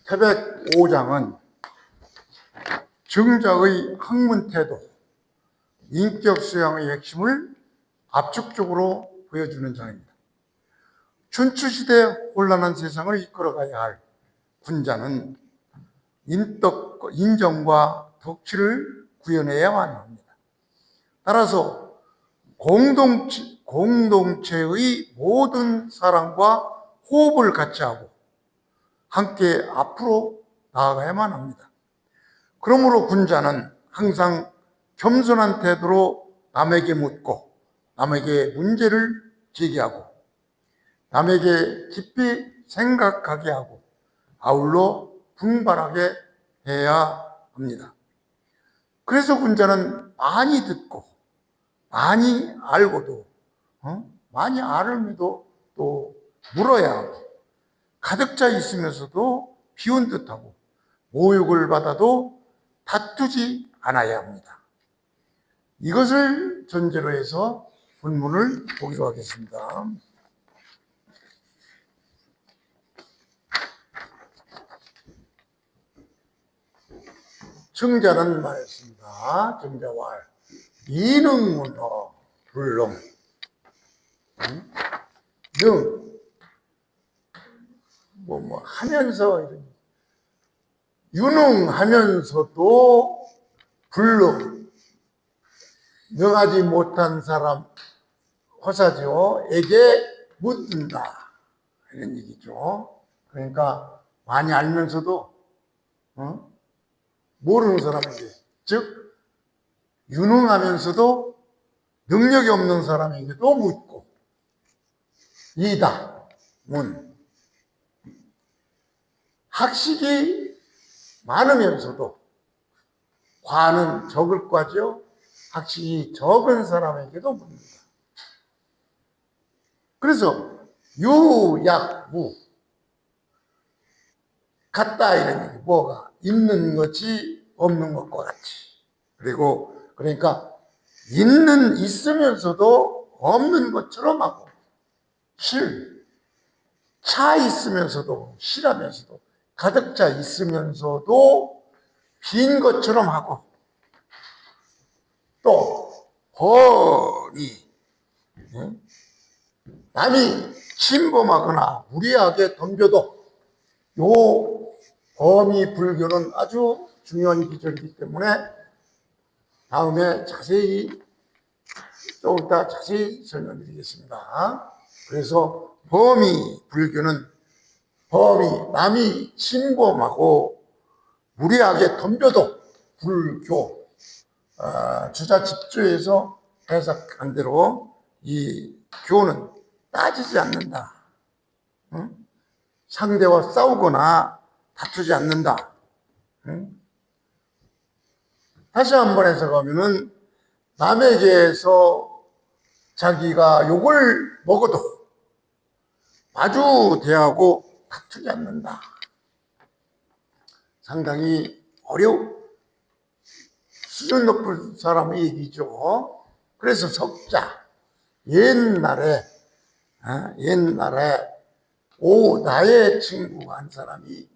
태백 5장은 정자의 학문 태도, 인격 수양의 핵심을 압축적으로 보여주는 장입니다. 춘추시대 혼란한 세상을 이끌어가야 할 군자는 인정과 덕치를 구현해야만 합니다. 따라서 공동체의 모든 사람과 호흡을 같이 하고 함께 앞으로 나아가야만 합니다. 그러므로 군자는 항상 겸손한 태도로 남에게 묻고 남에게 문제를 제기하고 남에게 깊이 생각하게 하고 아울러 분발하게 해야 합니다. 그래서 군자는 많이 듣고 많이 알고도 많이 알음에도 또 물어야 하고 가득 차 있으면서도 비운 듯하고 모욕을 받아도 다투지 않아야 합니다. 이것을 전제로 해서 본문을 보기로 하겠습니다. 청자는 말했습니다. 청자왈 이능문어 불능 하면서 유능하면서도 불능 능하지 못한 사람 허사지오에게 묻는다 이런 얘기죠. 그러니까 많이 알면서도 모르는 사람에게, 즉 유능하면서도 능력이 없는 사람에게도 묻고 이다 문 학식이 많으면서도 과는 적을 과죠. 학식이 적은 사람에게도 묻는다. 그래서 유약무 같다 이런 얘기. 뭐가 있는 것이 없는 것과 같이. 그리고 그러니까 있으면서도 없는 것처럼 하고 차 있으면서도 실하면서도 가득 차 있으면서도 빈 것처럼 하고 또 범이 남이 침범하거나 무리하게 덤벼도 요 범이 불교는 아주 중요한 기절이기 때문에 다음에 조금 이따 자세히 설명드리겠습니다. 그래서 불교는 남이 침범하고 무리하게 덤벼도 불교 주자 집주에서 해석한 대로 이 교는 따지지 않는다. 상대와 싸우거나 다투지 않는다. 다시 한번 해석하면은 남에게서 자기가 욕을 먹어도 마주 대하고 다투지 않는다. 상당히 수준 높은 사람의 얘기죠. 그래서 석자 옛날에 나의 친구가 한 사람이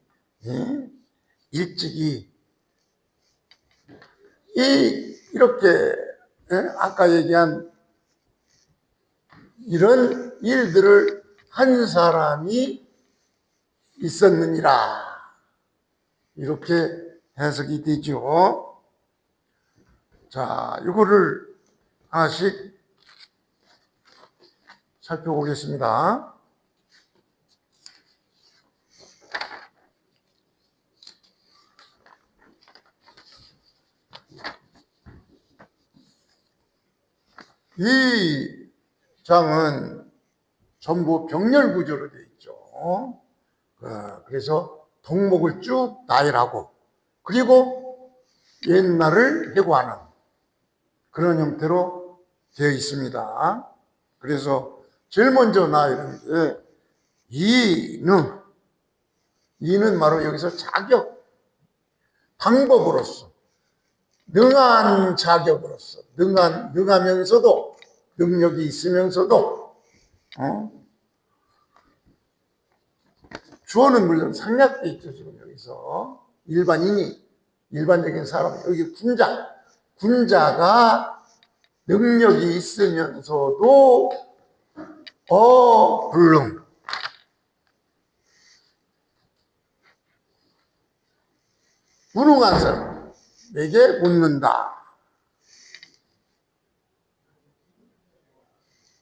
일찍이 이렇게 아까 얘기한 이런 일들을 한 사람이 있었느니라 이렇게 해석이 되죠. 자, 이거를 하나씩 살펴보겠습니다. 이 장은 전부 병렬 구조로 되어 있죠. 그래서 덕목을 쭉 나열하고 그리고 옛날을 해고하는 그런 형태로 되어 있습니다. 그래서 제일 먼저 나열한 게 이는 바로 여기서 자격, 방법으로서 능한 자격으로서 능하면서도 능력이 있으면서도 주어는 물론 생략돼 있죠. 지금 여기서 일반적인 사람, 여기 군자가 능력이 있으면서도 불능, 무능한 사람에게 묻는다.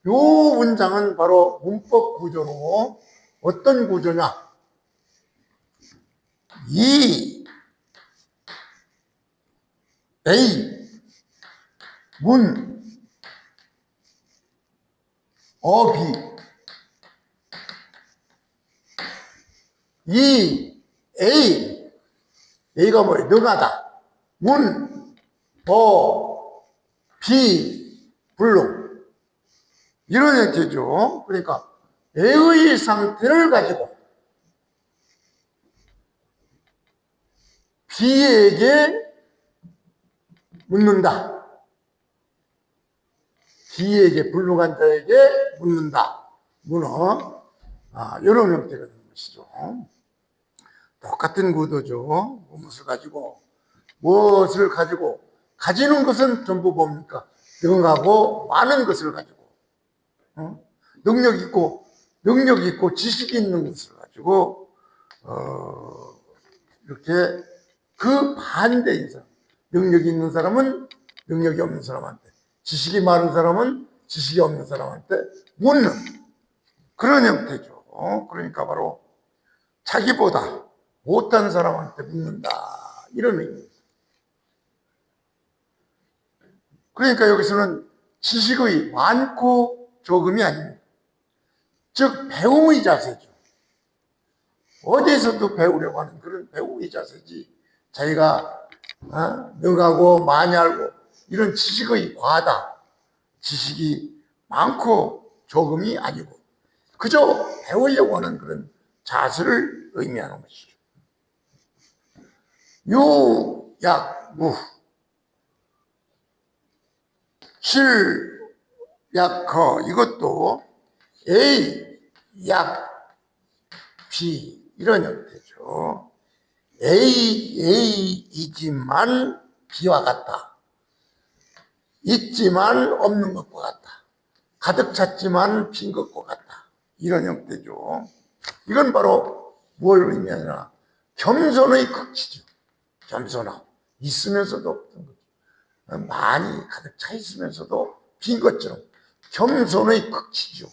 요 문장은 바로 문법 구조로 어떤 구조냐? 이 A 문 B 이 A가 뭐예요? 능하다. 문 B 불능, 이런 형태죠. 그러니까 A의 상태를 가지고 B에게 묻는다. B에게, 불능한 자에게 묻는다. 문어. 이런 형태가 되는 것이죠. 똑같은 구도죠. 무엇을 가지고, 가지는 것은 전부 뭡니까? 능하고 많은 것을 가지고, 능력 있고 지식이 있는 것을 가지고, 이렇게 그 반대인 사람, 능력이 있는 사람은 능력이 없는 사람한테, 지식이 많은 사람은 지식이 없는 사람한테 묻는 그런 형태죠. 그러니까 바로 자기보다 못한 사람한테 묻는다, 이런 의미입니다. 그러니까 여기서는 지식의 많고 적음이 아닙니다. 즉 배움의 자세죠. 어디에서도 배우려고 하는 그런 배움의 자세지, 자기가 능하고 많이 알고 이런 지식의 과다, 지식이 많고 적음이 아니고 그저 배우려고 하는 그런 자세를 의미하는 것이죠. 유, 약, 무, 실, 약, 거, 이것도 A, 약, B 이런 형태죠. A이지만 B와 같다. 있지만 없는 것과 같다. 가득 찼지만 빈 것과 같다. 이런 형태죠. 이건 바로 뭘 의미하냐? 겸손의 극치죠. 겸손함. 있으면서도 없던 것. 많이 가득 차 있으면서도 빈 것처럼 겸손의 극치죠.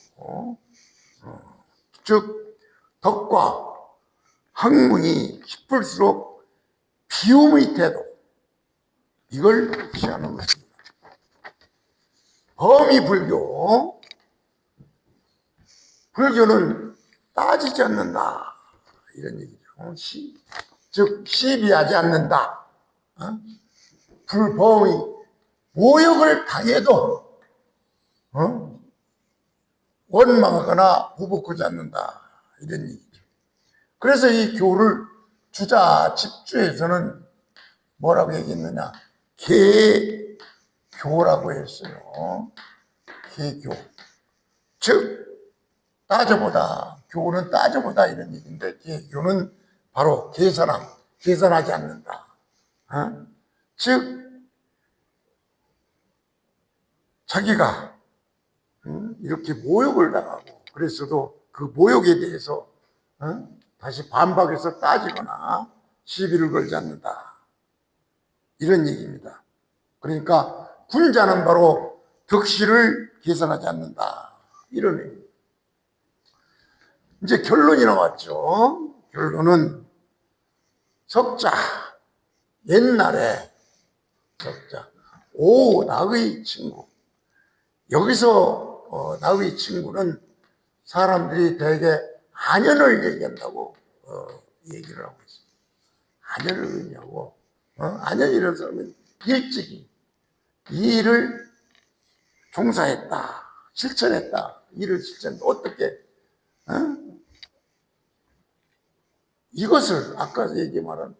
즉 덕과 학문이 깊을수록 비움의 태도, 이걸 취하는 것입니다. 범위 불교는 따지지 않는다, 이런 얘기죠. 즉 시비하지 않는다. 불범위, 모욕을 당해도 원망하거나 부복하지 않는다, 이런 얘기죠. 그래서 이 교를 주자 집주에서는 뭐라고 얘기했느냐? 개교라고 했어요. 개교. 즉 따져보다, 교는 따져보다, 이런 얘기인데 개교는 바로 계산하지 않는다. 즉 자기가 이렇게 모욕을 당하고 그랬어도 그 모욕에 대해서 다시 반박해서 따지거나 시비를 걸지 않는다, 이런 얘기입니다. 그러니까 군자는 바로 덕실을 계산하지 않는다, 이런 의미입니다. 이제 결론이 나왔죠. 결론은 석자, 옛날에 석자, 오 나의 친구. 여기서 나의 친구는 사람들이 대개 안연을 얘기한다고 얘기를 하고 있습니다. 안연을 의미하고, 안연이라는 사람은 일찍이 이 일을 종사했다, 실천했다. 일을 실천, 어떻게 이것을 아까 얘기 말한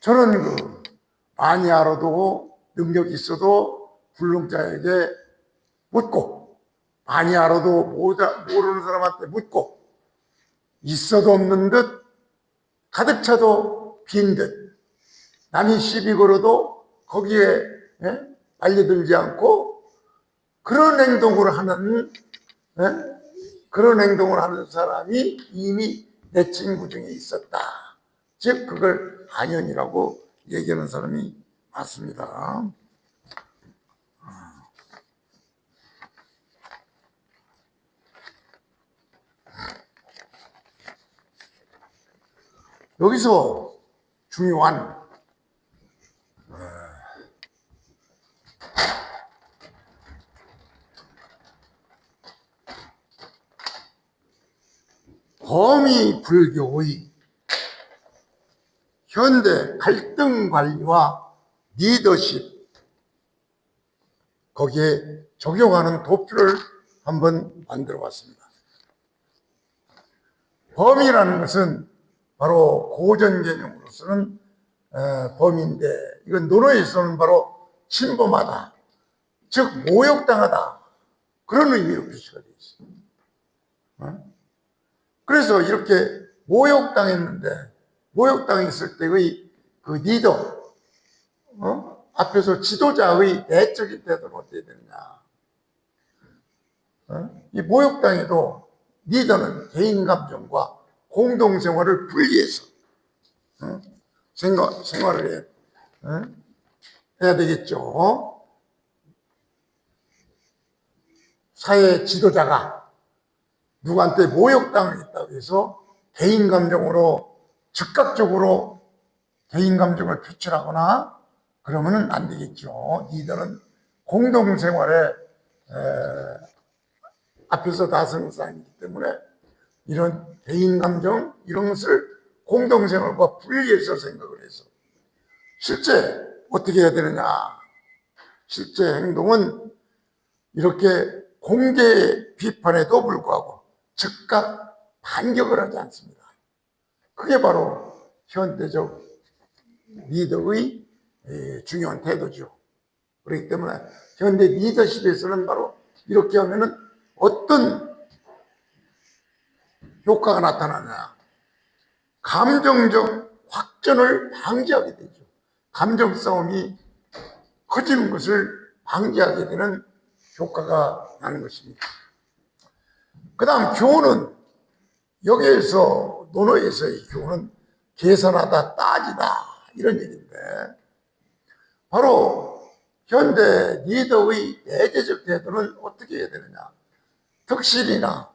저는 많이 알아도 능력이 있어도 불능자에게 묻고, 많이 알아도 모르는 사람한테 묻고, 있어도 없는 듯 가득 차도 빈 듯 남이 시비 걸어도 거기에 빨려들지 않고 그런 행동을 하는 그런 행동을 하는 사람이 이미 내 친구 중에 있었다. 즉 그걸 안연이라고 얘기하는 사람이 많습니다. 여기서 중요한 범위 불교의 현대 갈등 관리와 리더십 거기에 적용하는 도표를 한번 만들어 봤습니다. 범위라는 것은 바로 고전 개념으로서는 범위인데 이건 논어에서는 바로 침범하다, 즉 모욕당하다 그런 의미로 표시가 되어 있습니다. 그래서 이렇게 모욕당했는데 모욕당했을 때의 그 리더 앞에서 지도자의 내적인 태도는 어떻게 되느냐. 이 모욕당해도 리더는 개인 감정과 공동생활을 분리해서 생활을 해야 되겠죠. 사회 지도자가 누구한테 모욕당했다고 해서 개인 감정으로 즉각적으로 개인 감정을 표출하거나 그러면은 안 되겠죠. 리더는 공동생활에 앞에서 다승사이기 때문에 이런 개인 감정 이런 것을 공동생활과 분리해서 생각을 해서 실제 어떻게 해야 되느냐. 실제 행동은 이렇게 공개 비판에도 불구하고 즉각 반격을 하지 않습니다. 그게 바로 현대적 리더의 중요한 태도죠. 그렇기 때문에 현대 리더십에서는 바로 이렇게 하면은 어떤 효과가 나타나냐. 감정적 확전을 방지하게 되죠. 감정 싸움이 커지는 것을 방지하게 되는 효과가 나는 것입니다. 그 다음 교훈은 여기에서 논어에서의 교훈은 계산하다 따지다 이런 얘기인데 바로 현대 리더의 내재적 태도는 어떻게 해야 되느냐. 덕실이나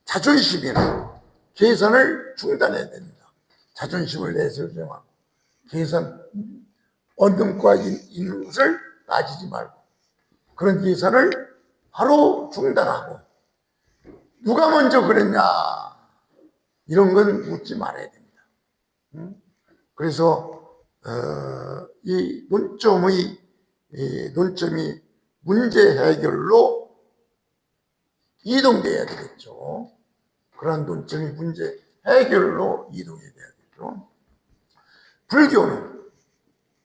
자존심이나 계산을 중단해야 됩니다. 자존심을 내세우지만 계산 언능과 있는 것을 따지지 말고 그런 계산을 바로 중단하고 누가 먼저 그랬냐 이런 건 묻지 말아야 됩니다. 그래서 이 논점이 문제 해결로 이동돼야 되겠죠. 그러한 논점이 문제 해결로 이동해야 되겠죠. 불교는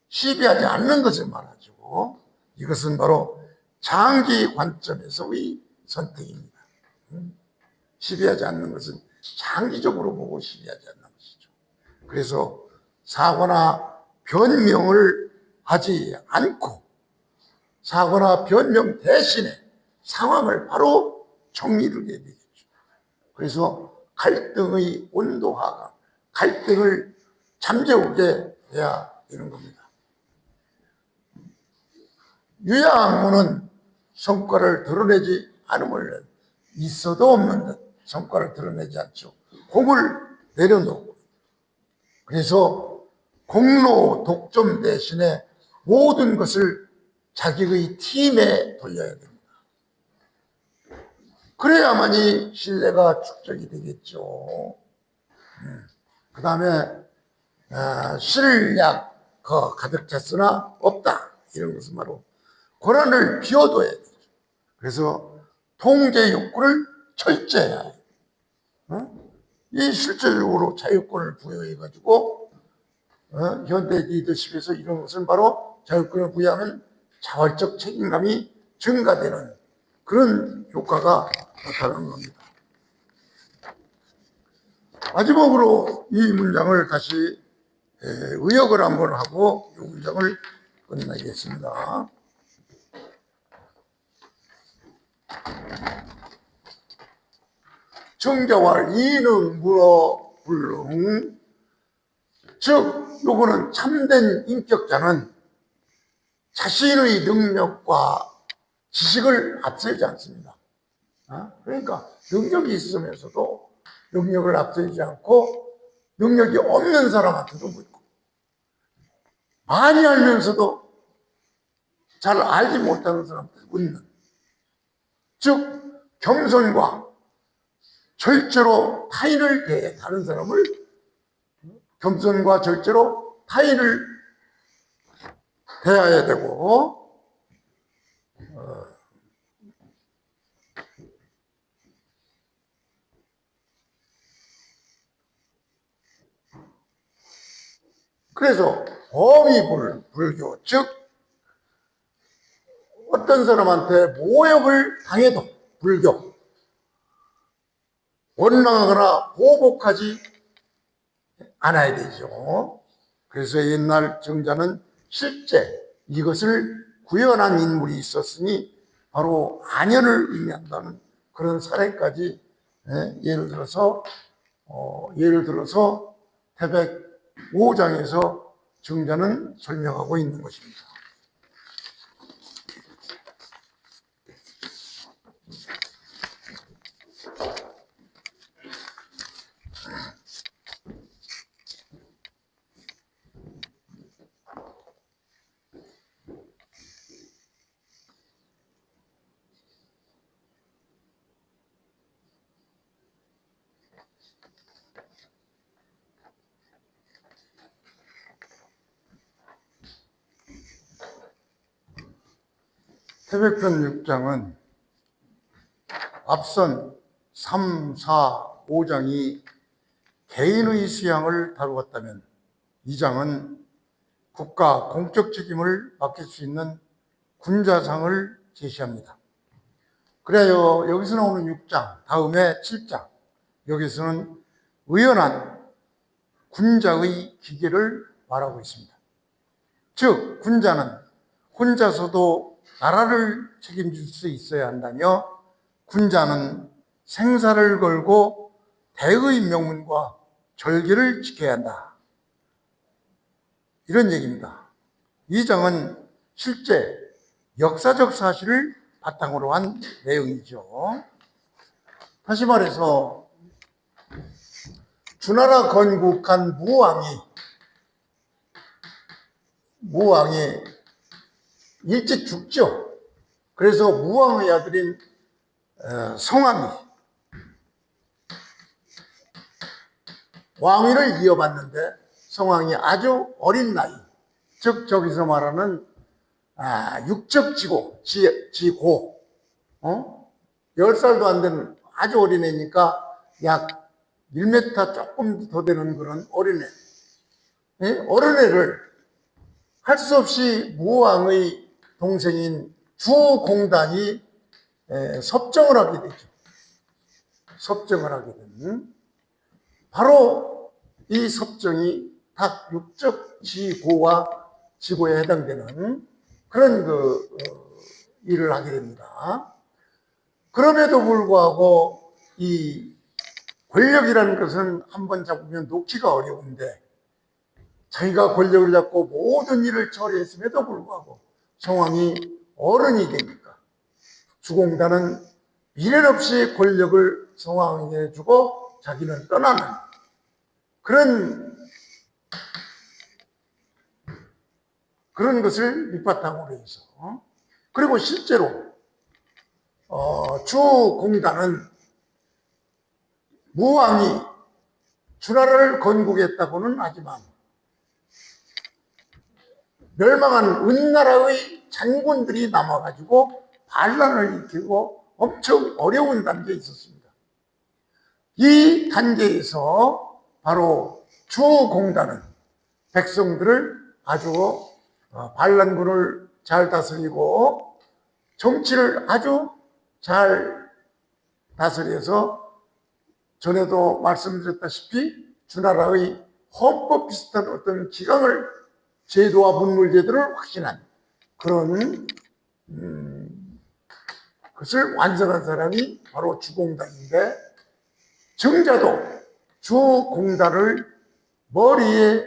시비하지 않는 것을 말하죠. 이것은 바로 장기 관점에서의 선택입니다. 시비하지 않는 것은 장기적으로 보고 시비하지 않는 것이죠. 그래서 사과나 변명을 하지 않고 사과나 변명 대신에 상황을 바로 정리를 해야 되겠죠. 그래서 갈등의 온도화가 갈등을 잠재우게 해야 되는 겁니다. 유야학문은 성과를 드러내지 않음을 있어도 없는 듯 성과를 드러내지 않죠. 공을 내려놓고 그래서 공로 독점 대신에 모든 것을 자기의 팀에 돌려야 됩니다. 그래야만이 신뢰가 축적이 되겠죠. 그 다음에 신략 가득 찼으나 없다 이런 것은 바로 권한을 비워둬야 되죠. 그래서 통제 욕구를 철저해야 해요. 이 실질적으로 자유권을 부여해가지고 현대 리더십에서 이런 것은 바로 자유권을 부여하면 자발적 책임감이 증가되는 그런 효과가 나타나는 겁니다. 마지막으로 이 문장을 다시 의역을 한번 하고 이 문장을 끝내겠습니다. 정자왈 이능 물어 불능. 즉 요거는 참된 인격자는 자신의 능력과 지식을 앞세우지 않습니다. 그러니까 능력이 있으면서도 능력을 앞세우지 않고 능력이 없는 사람한테도 묻고 많이 알면서도 잘 알지 못하는 사람한테 묻는, 즉 겸손과 절제로 타인을 대해 다른 사람을 겸손과 절제로 타인을 대해야 되고 그래서 범의불교, 즉 어떤 사람한테 모욕을 당해도 불교, 원망하거나 보복하지 않아야 되죠. 그래서 옛날 정자는 실제 이것을 구현한 인물이 있었으니 바로 안현을 의미한다는 그런 사례까지 예를 들어서 태백 5장에서 정자는 설명하고 있는 것입니다. 태백편 6장은 앞선 3, 4, 5장이 개인의 수양을 다루었다면 이 장은 국가 공적 책임을 맡길 수 있는 군자상을 제시합니다. 그래요. 여기서 나오는 6장, 다음에 7장, 여기서는 의연한 군자의 기계를 말하고 있습니다. 즉 군자는 혼자서도 나라를 책임질 수 있어야 한다며 군자는 생사를 걸고 대의 명분과 절개를 지켜야 한다, 이런 얘기입니다. 이 장은 실제 역사적 사실을 바탕으로 한 내용이죠. 다시 말해서 주나라 건국한 무왕이 일찍 죽죠. 그래서 무왕의 아들인 성왕이 왕위를 이어받는데 성왕이 아주 어린 나이, 즉 저기서 말하는 육적지고, 지고 10살도 안 되는 아주 어린애니까 약 1m 조금 더 되는 그런 어린애, 어린애를 할 수 없이 무왕의 동생인 주공단이 섭정을 하게 되죠. 섭정을 하게 되는, 바로 이 섭정이 닭 육적지고와 지고에 해당되는 그런 일을 하게 됩니다. 그럼에도 불구하고 이 권력이라는 것은 한번 잡으면 놓기가 어려운데 자기가 권력을 잡고 모든 일을 처리했음에도 불구하고 성왕이 어른이 되니까 주공단은 미련 없이 권력을 성왕에게 주고 자기는 떠나는 그런 것을 밑바탕으로 해서, 그리고 실제로 주공단은 무왕이 주나라를 건국했다고는 하지만 멸망한 은나라의 장군들이 남아가지고 반란을 일으키고 엄청 어려운 단계에 있었습니다. 이 단계에서 바로 주공단은 백성들을 아주 반란군을 잘 다스리고 정치를 아주 잘 다스려서 전에도 말씀드렸다시피 주나라의 헌법 비슷한 어떤 기강을 제도와 문물제도를 확신한 그런 것을 완성한 사람이 바로 주공단인데, 정자도 주공단을 머리에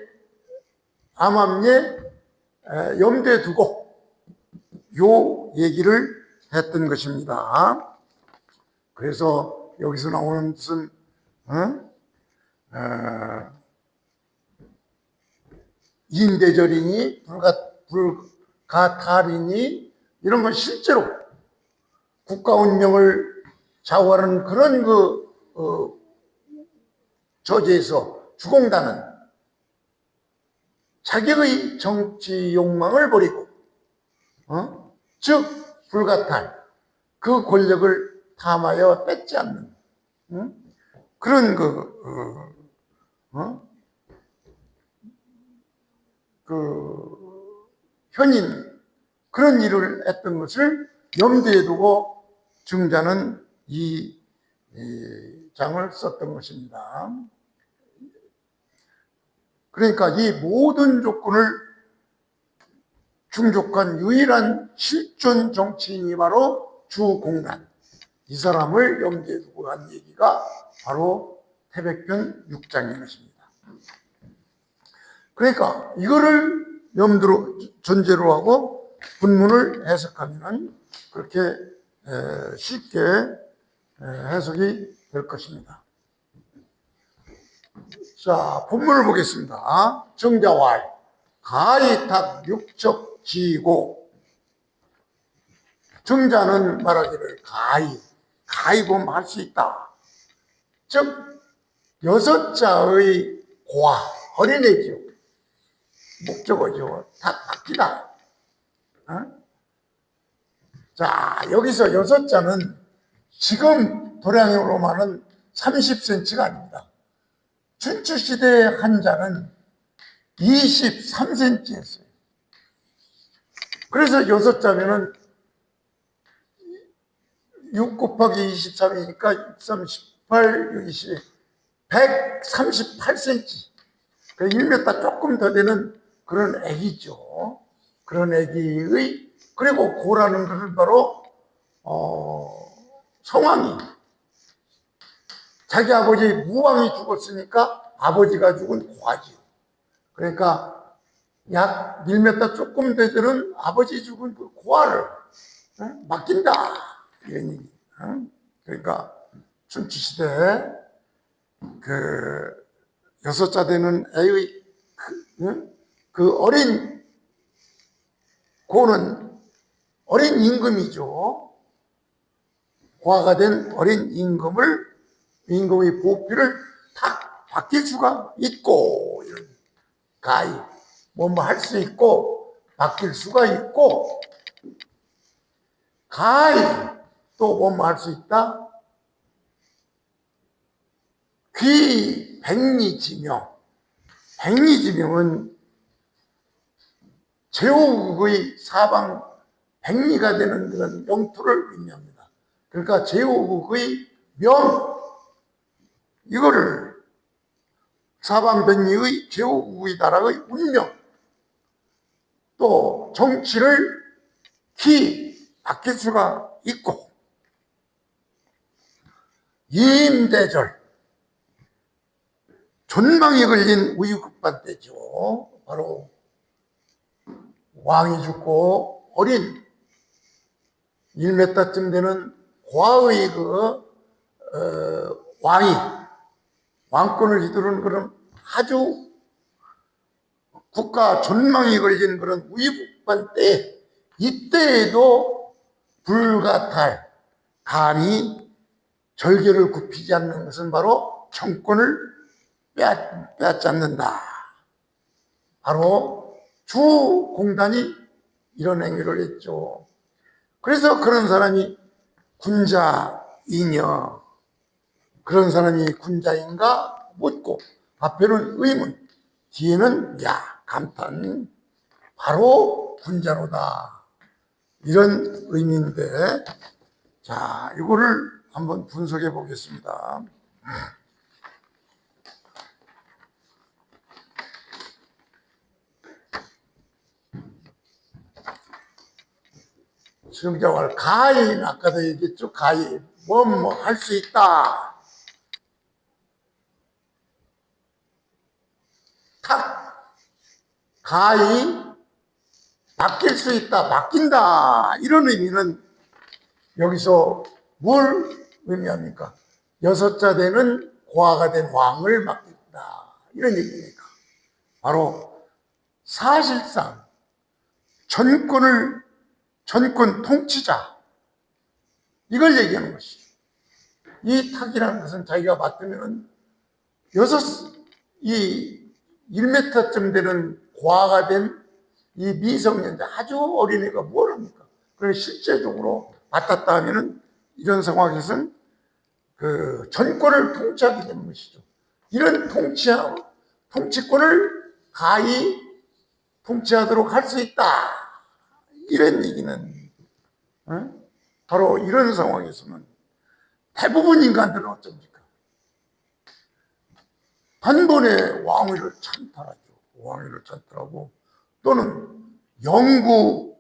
암암리에 염두에 두고 요 얘기를 했던 것입니다. 그래서 여기서 나오는 무슨 인대절이니 불가탈이니 이런 건 실제로 국가 운명을 좌우하는 그런 저지에서 주공단은 자기의 정치 욕망을 버리고 즉 불가탈, 그 권력을 탐하여 뺏지 않는 그런 현인, 그런 일을 했던 것을 염두에 두고 증자는 이 장을 썼던 것입니다. 그러니까 이 모든 조건을 충족한 유일한 실존 정치인이 바로 주공단, 이 사람을 염두에 두고 한 얘기가 바로 태백편 6장인 것입니다. 그러니까 이거를 염두로 전제로 하고 본문을 해석하면 그렇게 쉽게 해석이 될 것입니다. 자, 본문을 보겠습니다. 정자왈 가이탁 육척지고. 정자는 말하기를 가히 보면 할 수 있다. 즉 여섯 자의 고아, 어린애죠. 목적어죠. 다 바뀌다. 자, 여기서 여섯 자는 지금 도량으로만은 30cm가 아닙니다. 춘추시대의 한 자는 23cm였어요. 그래서 여섯 자면은 6 곱하기 23이니까 38, 20, 138cm. 1m 조금 더 되는 그런 애기죠. 그런 애기의, 그리고 고라는 것은 바로 성왕이, 자기 아버지 무왕이 죽었으니까 아버지가 죽은 고아지요. 그러니까 약 1m 조금 되는 아버지 죽은 그 고아를 맡긴다, 이런 얘기. 그러니까 춘추시대 그 여섯 자 되는 애의 그 어린 고는 어린 임금이죠. 고아가 된 어린 임금의 보필을 다 바뀔 수가 있고, 가히 뭐 할 수 있고 바뀔 수가 있고, 가히 또 뭐 할 수 있다. 귀 백리지명. 백리지명은 제후국의 사방 백리가 되는 그런 영토를 의미합니다. 그러니까 제후국의 명, 이거를 사방 백리의 제후국의 나라의 운명, 또 정치를 바뀔 수가 있고, 이임대절, 존망이 걸린 우유급반 때죠. 바로 왕이 죽고 어린 1m쯤 되는 고아의 왕이 왕권을 휘두르는 그런 아주 국가 존망이 걸린 그런 우유급반 때, 이때에도 불가탈, 감히 절개를 굽히지 않는 것은 바로 정권을 빼앗지 않는다. 바로 주공단이 이런 행위를 했죠. 그래서 그런 사람이 군자이냐, 그런 사람이 군자인가 묻고, 앞에는 의문, 뒤에는 감탄, 바로 군자로다, 이런 의미인데, 자, 이거를 한번 분석해 보겠습니다. 수영자왈 가인 아까도 얘기했죠. 가인 뭐 할 수 있다. 탁 가히 바뀔 수 있다. 바뀐다. 이런 의미는 여기서 뭘 의미합니까? 여섯자 되는 고아가 된 왕을 맡긴다. 이런 얘기입니까? 바로 사실상 전권 통치자 이걸 얘기하는 것이죠. 이 탁이라는 것은 자기가 맡으면 이 1m쯤 되는 고아가 된 이 미성년자 아주 어린애가 뭘 합니까? 그래서 실제적으로 맡았다 하면은 이런 상황에서는 그 전권을 통치하게 되는 것이죠. 이런 통치권을 가히 통치하도록 할 수 있다. 이런 얘기는 바로 이런 상황에서는 대부분 인간들은 어쩝니까? 단번에 왕위를 찬탈하죠. 왕위를 찬탈하고 또는 영구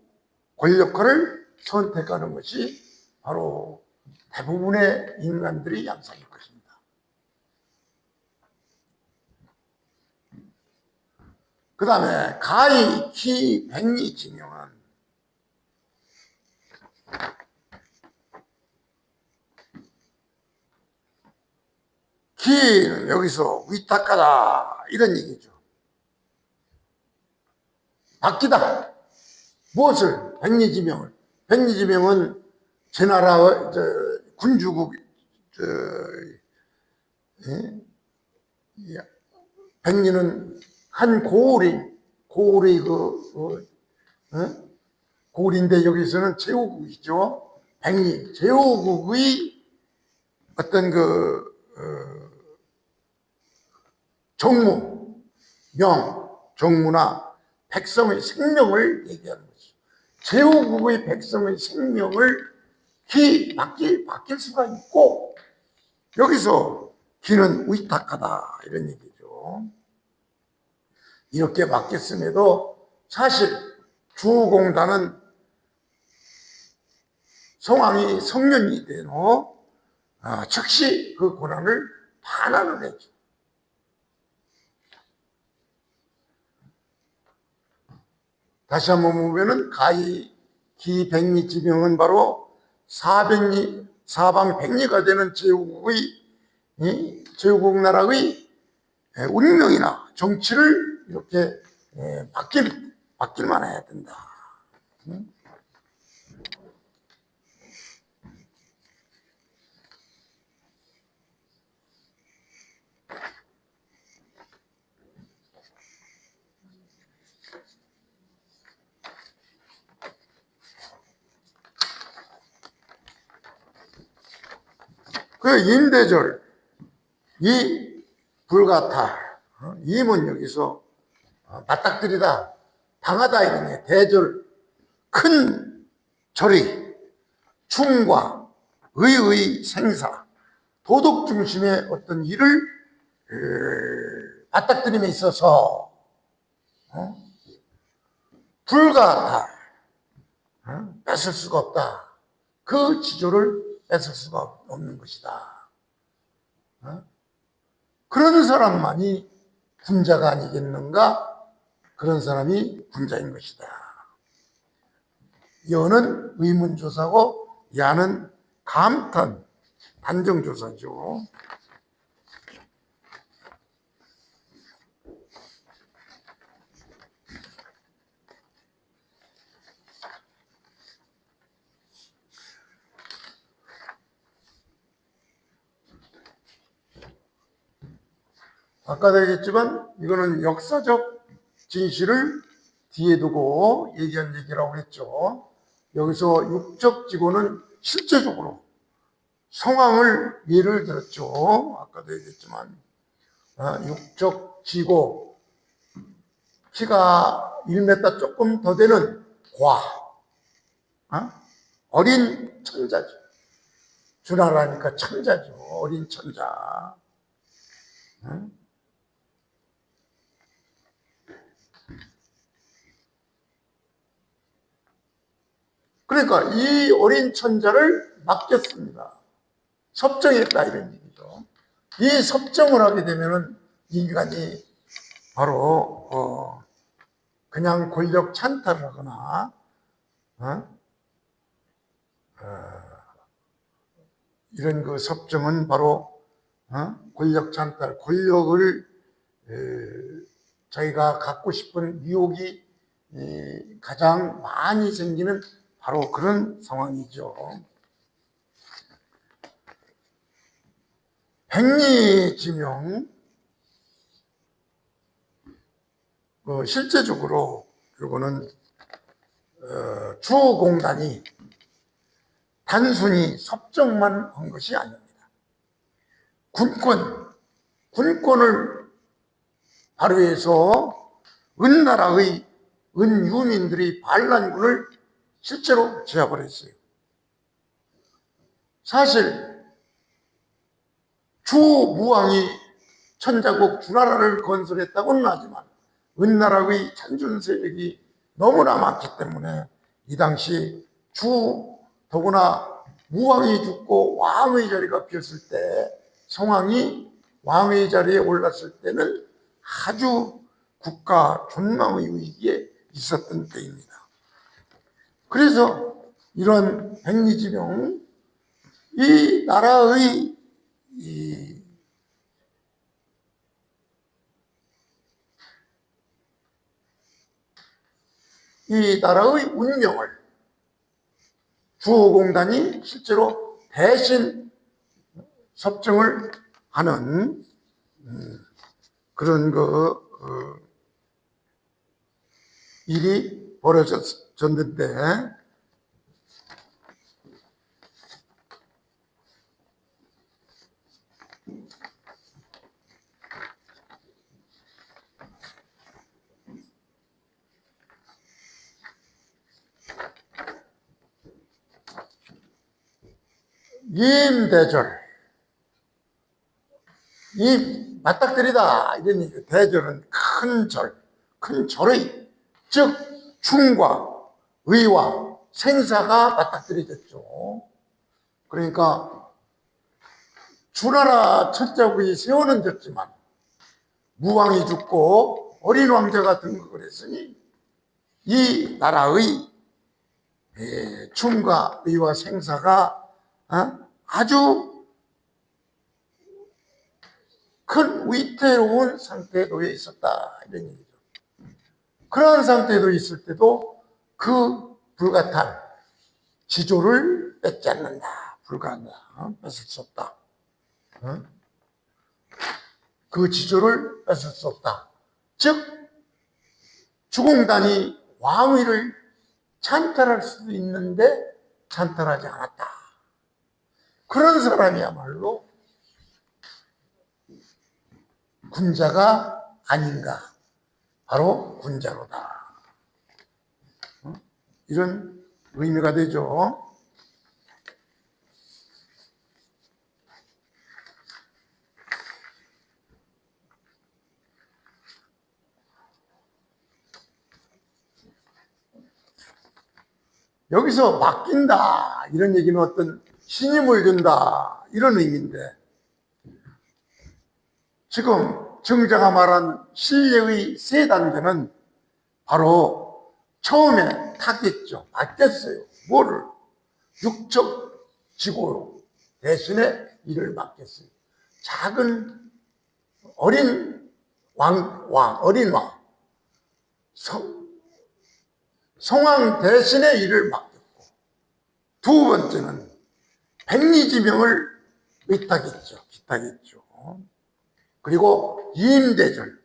권력화를 선택하는 것이 바로 대부분의 인간들의 양상일 것입니다. 그 다음에 가히 기 백리 진영은 기는 여기서 위탁하다 이런 얘기죠. 바뀌다. 무엇을? 백리지명을. 백리지명은 제 나라 군주국 백리는 한 고을이 고을인데 여기서는 제후국이죠. 백리 제후국의 어떤 정무나 백성의 생명을 얘기하는 거죠. 제후국의 백성의 생명을 바뀔 수가 있고 여기서 기는 위탁하다 이런 얘기죠. 이렇게 바뀌었음에도 사실 주공단은 성왕이 성년이 된 후 즉시 그 권한을 반환을 했죠. 다시 한번 보면은 가히 기백리 지명은 바로 사방 백리가 되는 제후국 나라의 운명이나 정치를 이렇게 바뀔만 해야 된다. 그 임대절, 이 불가탈, 임은 여기서 맞닥뜨리다, 당하다 이런 대절, 큰 절의, 충과, 의의 생사, 도덕 중심의 어떤 일을 맞닥뜨림에 있어서 불가탈, 뺏을 수가 없다. 그 지조를 뺏을 수가 없는 것이다. 그런 사람만이 군자가 아니겠는가? 그런 사람이 군자인 것이다. 여는 의문조사고 야는 감탄, 단정조사죠. 아까도 얘기했지만 이거는 역사적 진실을 뒤에 두고 얘기한 얘기라고 했죠. 여기서 육적지고는 실제적으로 성황을 예를 들었죠. 아까도 얘기했지만 육적지고 키가 1m 조금 더 되는 과 어린 천자죠. 주나라니까 천자죠. 어린 천자. 그러니까 이 어린 천자를 맡겼습니다. 섭정했다 이런 얘기죠. 이 섭정을 하게 되면은 인간이 바로 그냥 권력 찬탈하거나 이런 그 섭정은 바로 권력 찬탈, 권력을 자기가 갖고 싶은 유혹이 가장 많이 생기는 바로 그런 상황이죠. 백리지명, 실제적으로 이거는 주공단이 단순히 섭정만 한 것이 아닙니다. 군권을 발휘해서 은나라의 은유민들의 반란군을 실제로 제압을 했어요. 사실 주무왕이 천자국 주나라를 건설했다고는 하지만 은나라의 잔존 세력이 너무나 많기 때문에 이 당시 더구나 무왕이 죽고 왕의 자리가 비었을 때, 성왕이 왕의 자리에 올랐을 때는 아주 국가 존망의 위기에 있었던 때입니다. 그래서 이런 백리지명, 이 나라의 이 나라의 운명을 주공단이 실제로 대신 섭정을 하는 그런 일이 벌어졌는데, 임대절, 이 맞닥뜨리다 이런 얘기. 대절은 큰 절의, 즉 충과 의와 생사가 맞닥뜨려졌죠. 그러니까 주나라 천자국이 세워는 졌지만 무왕이 죽고 어린 왕자가 등극을 했으니 이 나라의 충과 의와 생사가 아주 큰 위태로운 상태에 놓여 있었다 이런 얘기죠. 그러한 상태에 놓여 있을 때도 그 불가탄 지조를 뺏지 않는다. 불가한다. 뺏을 수 없다. 그 지조를 뺏을 수 없다. 즉 주공단이 왕위를 찬탈할 수도 있는데 찬탈하지 않았다. 그런 사람이야말로 군자가 아닌가. 바로 군자로다. 이런 의미가 되죠. 여기서 맡긴다 이런 얘기는 어떤 신임을 준다 이런 의미인데, 지금 정자가 말한 신뢰의 세 단계는 바로 처음에 타겠죠. 맡겼어요. 뭐를? 육척 지고 대신에 일을 맡겼어요. 작은 어린 어린 왕 성왕 대신에 일을 맡겼고, 두 번째는 백리지명을 위탁했죠. 기탁했죠. 그리고 임대절,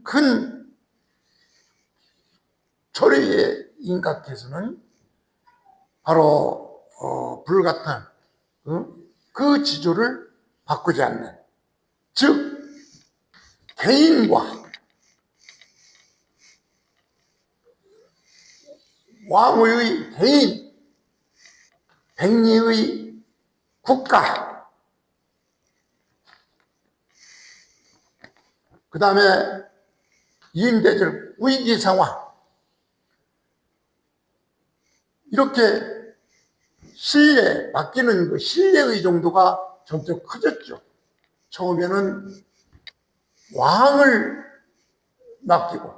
큰 초래에 임각해서는 바로 불가탄 그 지조를 바꾸지 않는, 즉 개인과 왕의 개인, 백리의 국가, 그 다음에 임대절 위기 상황, 이렇게 신뢰, 맡기는 그 신뢰의 정도가 점점 커졌죠. 처음에는 왕을 맡기고,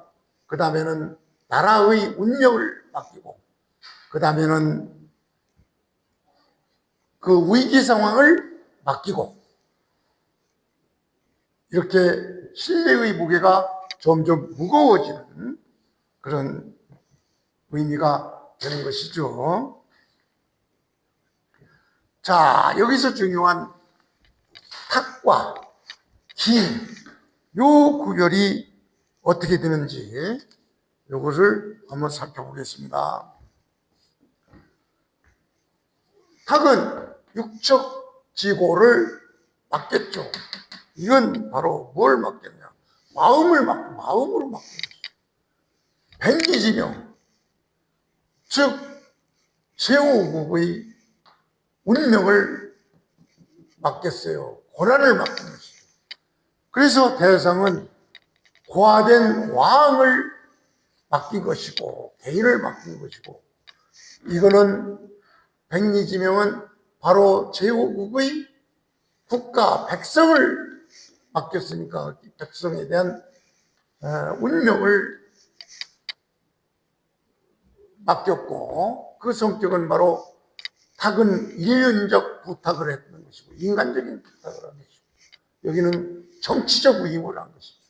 그 다음에는 나라의 운명을 맡기고, 그 다음에는 그 위기 상황을 맡기고, 이렇게 신뢰의 무게가 점점 무거워지는 그런 의미가 되는 것이죠. 자, 여기서 중요한 탁과 긴, 요 구별이 어떻게 되는지 요것을 한번 살펴보겠습니다. 탁은 육척지고를 맡겠죠. 이건 바로 뭘 맡겠냐? 마음으로 맡는 것이죠. 백리지명, 즉 제후국의 운명을 맡겼어요. 고난을 맡긴 것이죠. 그래서 대상은 고아된 왕을 맡긴 것이고 대의를 맡긴 것이고, 이거는 백리지명은 바로 제후국의 국가 백성을 맡겼으니까 백성에 대한 운명을 맡겼고, 그 성격은 바로 탁은 인륜적 부탁을 했던 것이고 인간적인 부탁을 한 것이고, 여기는 정치적 위임을 한 것이죠.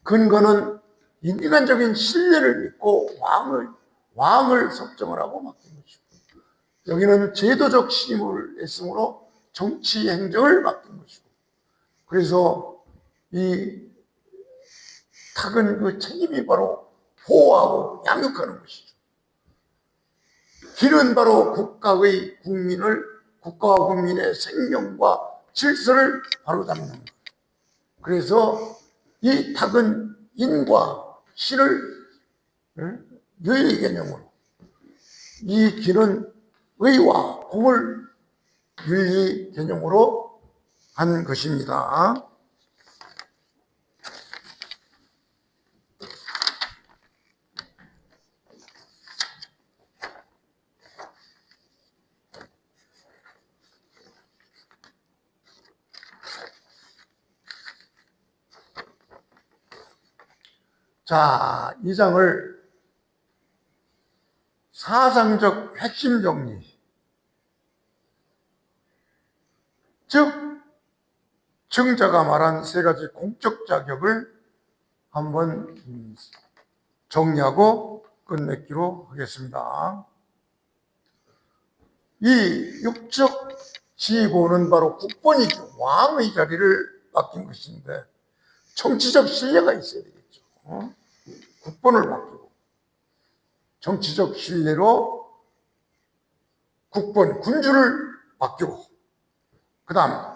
근거는 인간적인 신뢰를 믿고 왕을 설정을 하고 맡긴 것이고, 여기는 제도적 신임을 했으므로 정치 행정을 맡긴 것이고, 그래서 이 탁은 그 책임이 바로 보호하고 양육하는 것이죠. 길은 바로 국가와 국민의 생명과 질서를 바로잡는 것. 그래서 이 탁은 인과 신을 윤리 개념으로, 이 길은 의와 공을 윤리 개념으로 한 것입니다. 자, 이 장을 사상적 핵심 정리, 즉 청자가 말한 세 가지 공적 자격을 한번 정리하고 끝맺기로 하겠습니다. 이 육적 지고는 바로 국본이죠. 왕의 자리를 맡긴 것인데 정치적 신뢰가 있어야 되겠죠. 국본을 맡기고 정치적 신뢰로 국본, 군주를 맡기고, 그 다음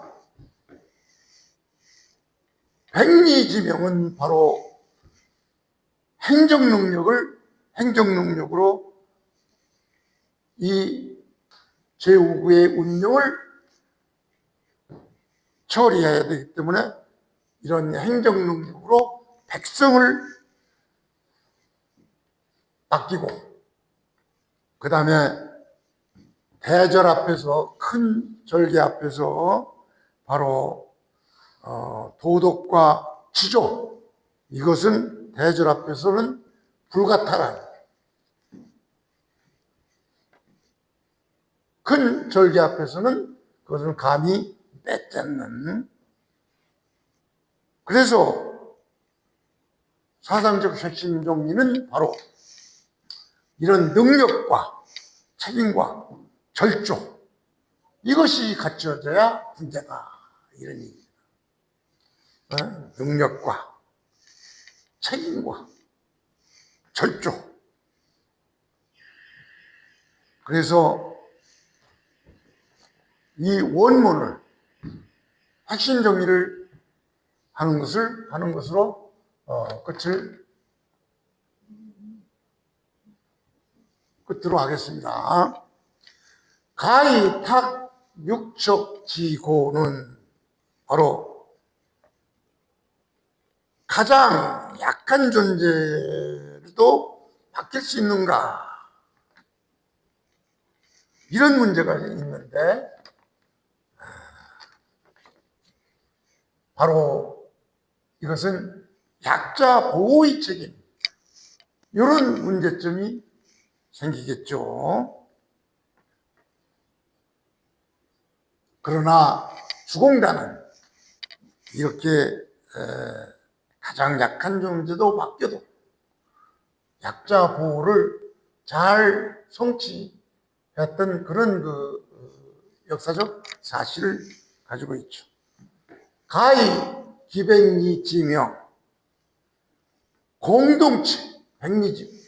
백리지명은 바로 행정능력으로 이 제후국의 운명을 처리해야 되기 때문에 이런 행정능력으로 백성을 맡기고, 그 다음에 대절 앞에서, 큰 절개 앞에서 바로 도덕과 지조, 이것은 대절 앞에서는 불가타란, 큰 절개 앞에서는 그것은 감히 빼앗는. 그래서 사상적 핵심 정리는 바로 이런 능력과 책임과 절조, 이것이 갖춰져야 군대가, 이런 얘기입니다. 능력과 책임과 절조. 그래서 이 원문을 핵심 정리를 하는 것으로 끝으로 하겠습니다. 가히 탁 육척지고는 바로 가장 약한 존재도 맡길 수 있는가? 이런 문제가 있는데 바로 이것은 약자 보호의 책임, 이런 문제점이 생기겠죠. 그러나 주공단은 이렇게 가장 약한 존재도 맡겨도 약자 보호를 잘 성취했던 그런 역사적 사실을 가지고 있죠. 가히 기백리 지명, 공동체, 백리지,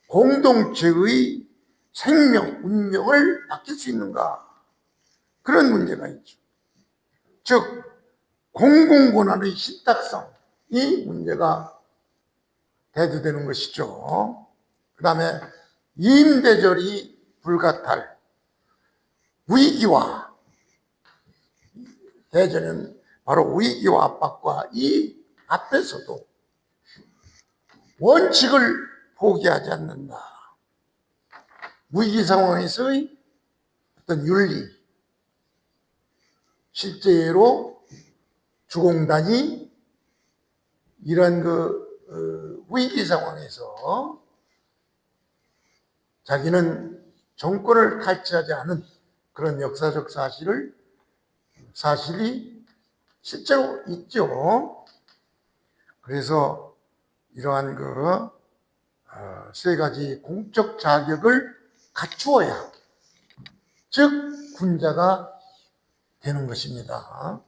공동체의 생명, 운명을 맡길 수 있는가? 그런 문제가 있죠. 즉, 공공권한의 신탁성, 이 문제가 대두되는 것이죠. 그 다음에 임대절이 불가탈, 위기와, 대전은 바로 위기와 압박과 이 앞에서도 원칙을 포기하지 않는다. 위기 상황에서의 어떤 윤리, 실제로 주공단이 이런 위기 상황에서 자기는 정권을 탈취하지 않은 그런 역사적 사실이 실제로 있죠. 그래서 이러한 세 가지 공적 자격을 갖추어야, 즉 군자가 되는 것입니다.